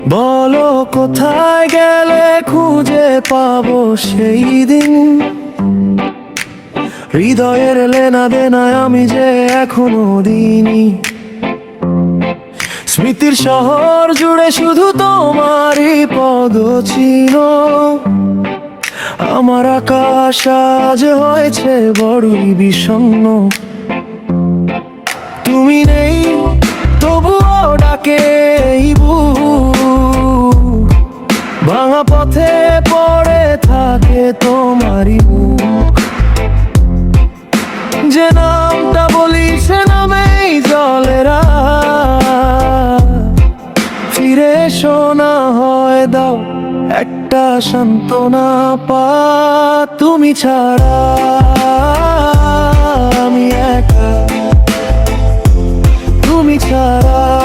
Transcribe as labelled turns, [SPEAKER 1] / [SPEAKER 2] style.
[SPEAKER 1] বলো কোথায় গেলে খুঁজে পাবো সেই দিন, হৃদয়ের লেনা দেনায় আমি যে এখনো দিইনি। স্মৃতির শহর জুড়ে শুধু তোমারই পদচিহ্ন, আমার আকাশ আজ হয়েছে বড়ই বিষণ্ণ। তুমি নেই তবুও ডাকে এই বুক, ভাঙা পথে পড়ে থাকে তোমারই মুখ। যে নামটা বলি সে নামেই জলেরা, ফিরে এসো না হয় দাও একটা সান্ত্বনা পা। তুমি ছাড়া আমি একা, তুমি ছাড়া